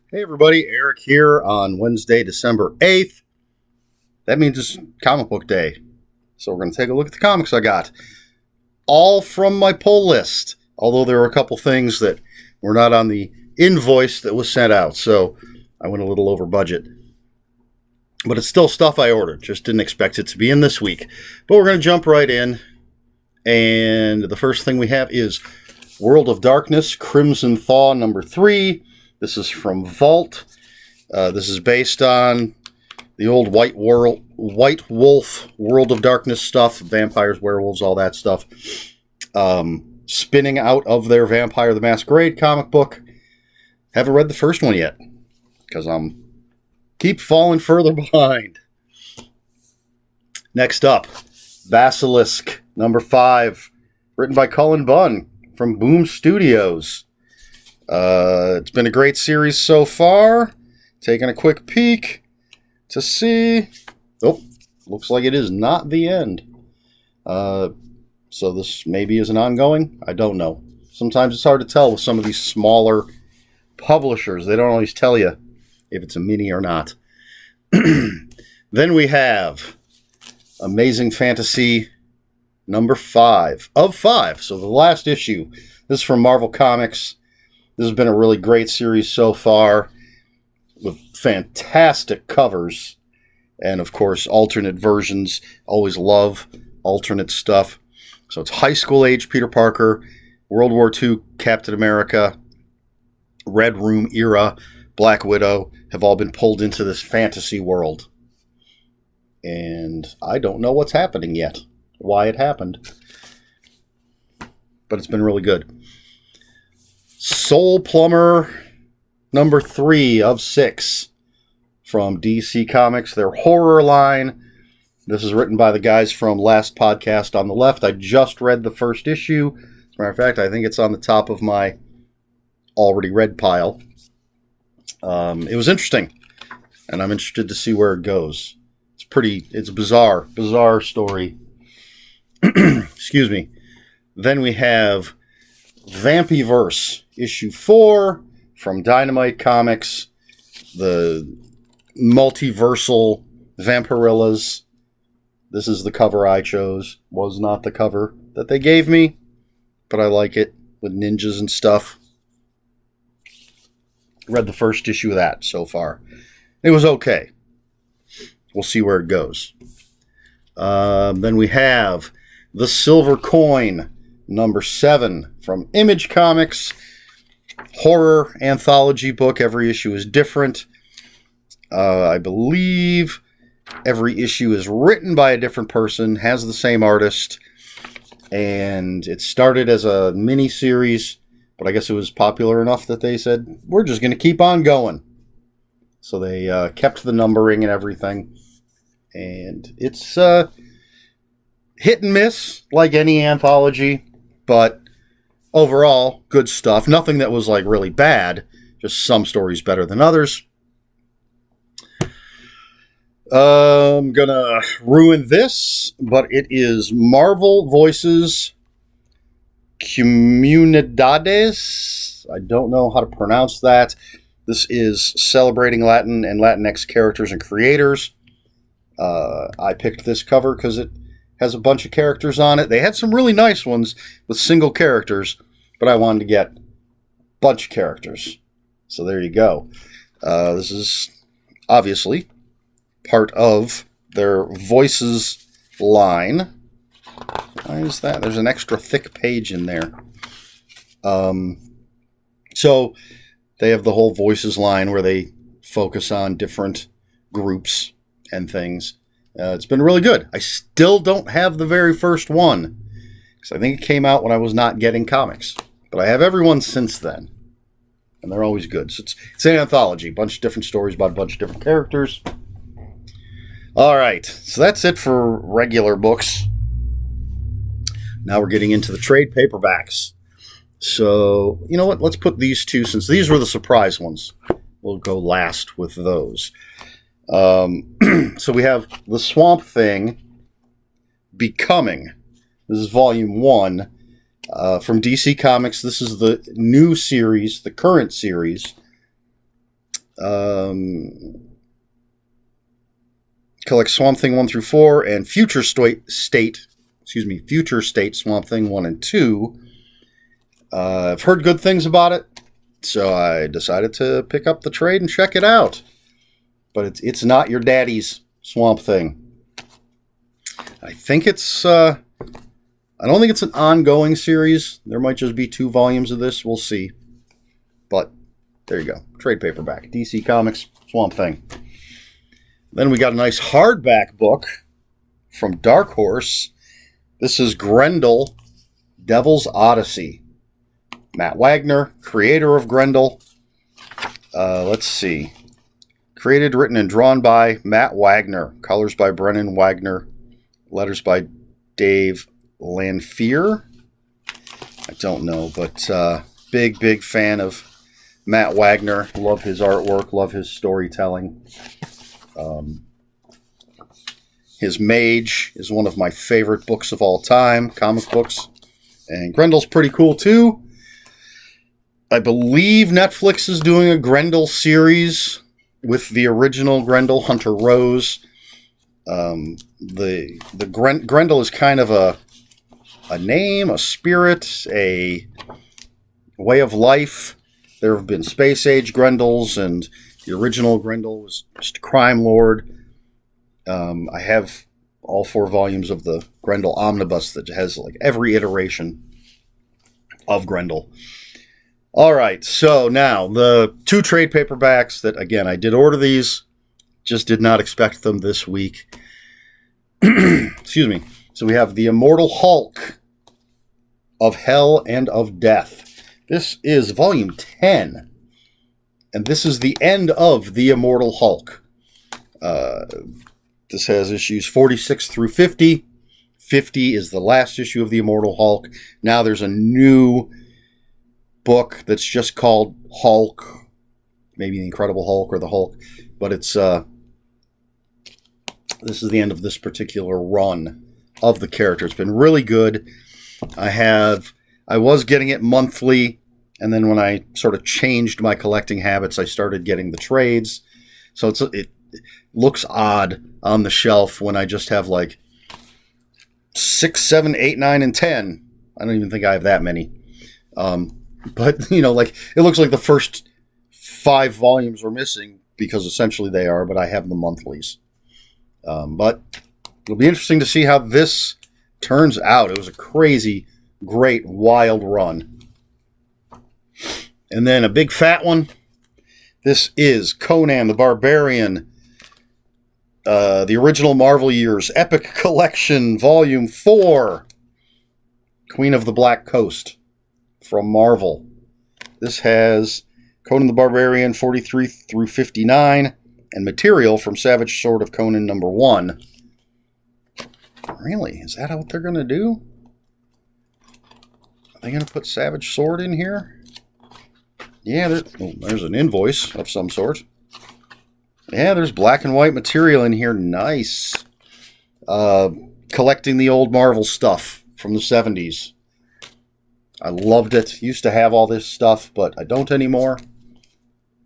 Hey everybody, Eric here on Wednesday, December 8th. That means it's comic book day. So we're going to take a look at the comics I got. All from my pull list. Although there were a couple things that were not on the invoice that was sent out. So I went a little over budget. But it's still stuff I ordered. Just didn't expect it to be in this week. But we're going to jump right in. And the first thing we have is World of Darkness, Crimson Thaw number 3. This is from Vault. This is based on the old White Wolf World of Darkness stuff, vampires, werewolves, all that stuff. Spinning out of their Vampire the Masquerade comic book. Haven't read the first one yet because I'm keep falling further behind. Next up, Basilisk number 5, written by Cullen Bunn from Boom Studios. It's been a great series so far. Taking a quick peek to see. Oh, looks like it is not the end. So this maybe is an ongoing. I don't know. Sometimes it's hard to tell with some of these smaller publishers. They don't always tell you if it's a mini or not. Then we have Amazing Fantasy number 5 of 5. So the last issue. This is from Marvel Comics. This has been a really great series so far with fantastic covers and, of course, alternate versions. Always love alternate stuff. So it's high school age Peter Parker, World War II Captain America, Red Room era Black Widow have all been pulled into this fantasy world. And I don't know what's happening yet, why it happened. But it's been really good. Soul Plumber number 3 of 6 from DC Comics, their horror line. This is written by the guys from Last Podcast on the Left. I just read the first issue. As a matter of fact, I think it's on the top of my already read pile. It was interesting, and I'm interested to see where it goes. It's a bizarre story. Excuse me. Then we have Vampyverse, issue 4 from Dynamite Comics, the multiversal Vampirillas. This is the cover I chose. Was not the cover that they gave me, but I like it with ninjas and stuff. Read the first issue of that so far. It was okay. We'll see where it goes. Then we have The Silver Coin, number 7 from Image Comics. Horror anthology book. Every issue is different. I believe every issue is written by a different person, has the same artist, and it started as a mini-series, but I guess it was popular enough that they said, we're just going to keep on going. So they kept the numbering and everything, and it's hit and miss, like any anthology, but overall, good stuff. Nothing that was like really bad, just some stories better than others. I'm gonna ruin this, but it is Marvel Voices Comunidades. I don't know how to pronounce that. This is celebrating Latin and Latinx characters and creators. I picked this cover because it has a bunch of characters on it. They had some really nice ones with single characters, but I wanted to get a bunch of characters. So there you go. This is obviously part of their Voices line. Why is that? There's an extra thick page in there. So they have the whole Voices line where they focus on different groups and things. It's been really good. I still don't have the very first one, because I think it came out when I was not getting comics. But I have every one since then, and they're always good. So it's an anthology, a bunch of different stories about a bunch of different characters. All right, so that's it for regular books. Now we're getting into the trade paperbacks. So, you know what? Let's put these two, since these were the surprise ones. We'll go last with those. So we have The Swamp Thing, Becoming. This is volume 1 from DC Comics. This is the new series, the current series. Collect Swamp Thing 1 through 4 and Future State Swamp Thing 1 and 2. I've heard good things about it, so I decided to pick up the trade and check it out. But it's not your daddy's Swamp Thing. I think it's I don't think it's an ongoing series. There might just be 2 volumes of this. We'll see. But there you go. Trade paperback. DC Comics Swamp Thing. Then we got a nice hardback book from Dark Horse. This is Grendel, Devil's Odyssey. Matt Wagner, creator of Grendel. Let's see. Created, written, and drawn by Matt Wagner. Colors by Brennan Wagner. Letters by Dave Lanphier. I don't know, but big fan of Matt Wagner. Love his artwork. Love his storytelling. His Mage is one of my favorite books of all time, comic books. And Grendel's pretty cool too. I believe Netflix is doing a Grendel series with the original Grendel, Hunter Rose. Grendel is kind of a name, a spirit, a way of life. There have been Space Age Grendels, and the original Grendel was just a crime lord. I have all 4 volumes of the Grendel Omnibus that has like every iteration of Grendel. All right, so now the 2 trade paperbacks that, again, I did order these, just did not expect them this week. Excuse me. So we have the Immortal Hulk of Hell and of Death. This is volume 10, and this is the end of the Immortal Hulk. This has issues 46 through 50. 50 is the last issue of the Immortal Hulk. Now there's a new book that's just called Hulk, maybe the Incredible Hulk or the Hulk, but it's this is the end of this particular run of the character. It's been really good. I was getting it monthly, and then when I sort of changed my collecting habits, I started getting the trades. So it looks odd on the shelf when I just have like 6, 7, 8, 9, and 10. I don't even think I have that many. But, you know, like it looks like the first 5 volumes are missing because essentially they are, but I have the monthlies. But it'll be interesting to see how this turns out. It was a crazy, great, wild run. And then a big fat one. This is Conan the Barbarian, the original Marvel Years Epic Collection, Volume 4, Queen of the Black Coast, from Marvel. This has Conan the Barbarian 43 through 59 and material from Savage Sword of Conan number 1. Really? Is that what they're going to do? Are they going to put Savage Sword in here? Yeah, there's an invoice of some sort. Yeah, there's black and white material in here. Nice. Collecting the old Marvel stuff from the 70s. I loved it. Used to have all this stuff, but I don't anymore.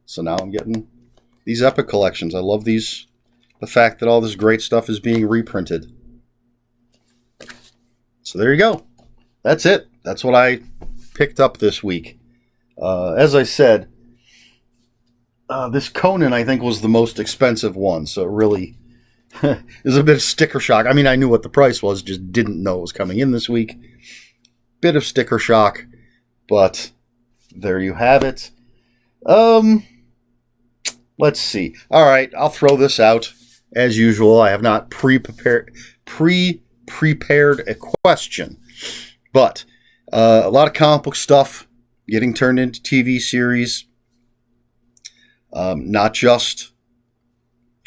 So now I'm getting these epic collections. I love these. The fact that all this great stuff is being reprinted. So there you go. That's it. That's what I picked up this week. As I said, this Conan, I think, was the most expensive one. So it really is a bit of sticker shock. I mean, I knew what the price was, just didn't know it was coming in this week. Bit of sticker shock, but there you have it. Let's see. All right, I'll throw this out. As usual, I have not pre-prepared a question. But a lot of comic book stuff getting turned into TV series. Not just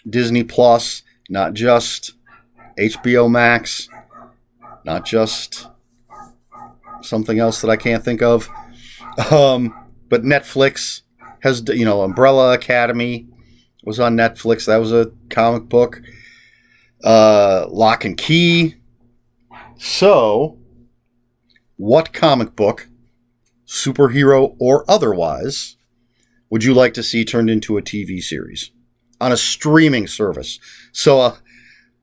Disney Plus, not just HBO Max, not just something else that I can't think of. But Netflix has, Umbrella Academy was on Netflix. That was a comic book. Lock and Key. So, what comic book, superhero or otherwise, would you like to see turned into a TV series on a streaming service? So a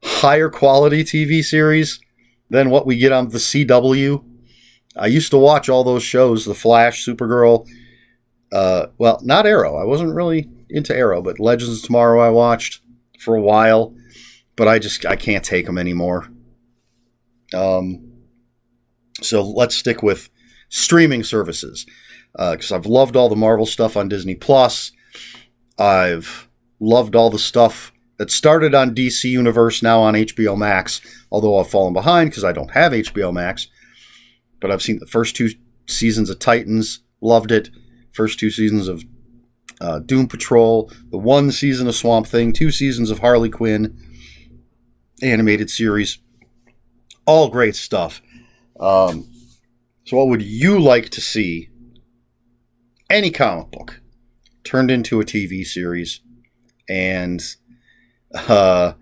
higher quality TV series than what we get on the CW. I used to watch all those shows, The Flash, Supergirl. Well, not Arrow. I wasn't really into Arrow, but Legends of Tomorrow I watched for a while. But I can't take them anymore. So let's stick with streaming services. Because I've loved all the Marvel stuff on Disney Plus. I've loved all the stuff that started on DC Universe, now on HBO Max. Although I've fallen behind because I don't have HBO Max. But I've seen the first 2 seasons of Titans. Loved it. First 2 seasons of Doom Patrol. The 1 season of Swamp Thing. 2 seasons of Harley Quinn. Animated series. All great stuff. So what would you like to see any comic book turned into a TV series? And I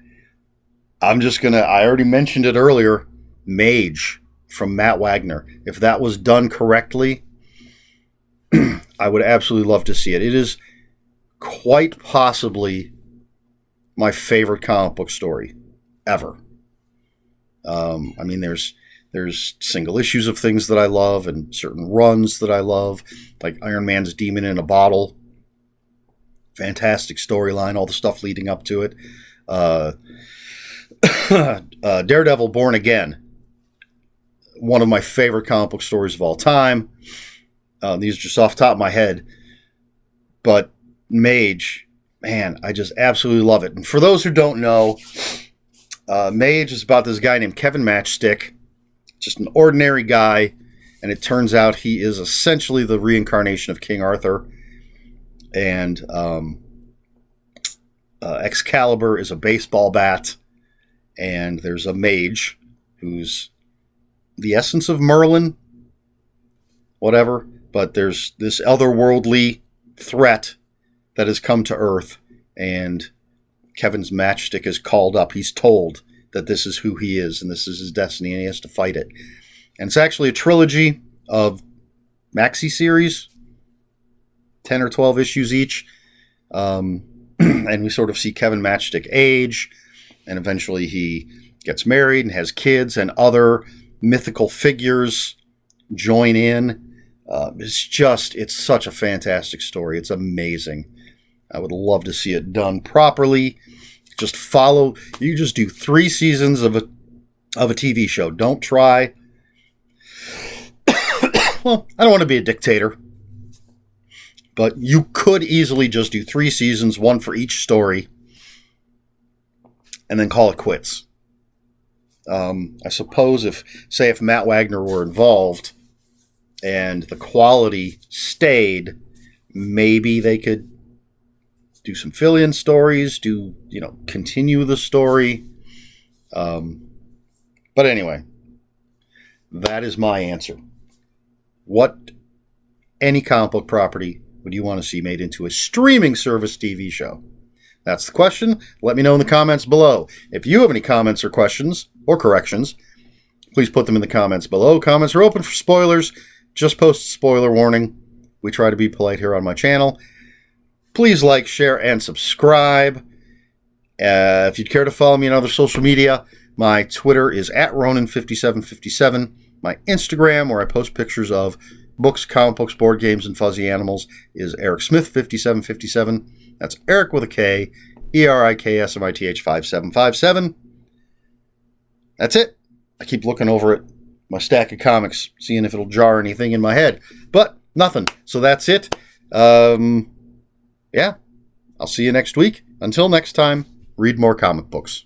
already mentioned it earlier, Mage from Matt Wagner. If that was done correctly, I would absolutely love to see it. It is quite possibly my favorite comic book story ever. I mean, there's single issues of things that I love and certain runs that I love, like Iron Man's Demon in a Bottle. Fantastic storyline, all the stuff leading up to it. Daredevil Born Again, one of my favorite comic book stories of all time. These are just off the top of my head. But Mage, man, I just absolutely love it. And for those who don't know, Mage is about this guy named Kevin Matchstick, just an ordinary guy, and it turns out he is essentially the reincarnation of King Arthur. And Excalibur is a baseball bat, and there's a mage who's the essence of Merlin, whatever, but there's this otherworldly threat that has come to Earth, and Kevin's matchstick is called up. He's told that this is who he is, and this is his destiny, and he has to fight it. And it's actually a trilogy of maxi series, 10 or 12 issues each. And we sort of see Kevin Matchstick age, and eventually he gets married and has kids, and other mythical figures join in. It's such a fantastic story. It's amazing. I would love to see it done properly. You just do 3 seasons of a TV show. Don't try. Well, I don't want to be a dictator, but you could easily just do 3 seasons, 1 for each story, and then call it quits. I suppose if Matt Wagner were involved and the quality stayed, maybe they could do some fill-in stories, continue the story. But anyway, that is my answer. What any comic book property would you want to see made into a streaming service TV show? That's the question. Let me know in the comments below. If you have any comments or questions or corrections, please put them in the comments below. Comments are open for spoilers. Just post a spoiler warning. We try to be polite here on my channel. Please like, share, and subscribe. If you'd care to follow me on other social media, my Twitter is @Ronan5757. My Instagram, where I post pictures of books, comic books, board games, and fuzzy animals, is EricSmith5757. That's Eric with a K, ERIKSMITH 5757. That's it. I keep looking over at my stack of comics, seeing if it'll jar anything in my head. But nothing. So that's it. Yeah. I'll see you next week. Until next time, read more comic books.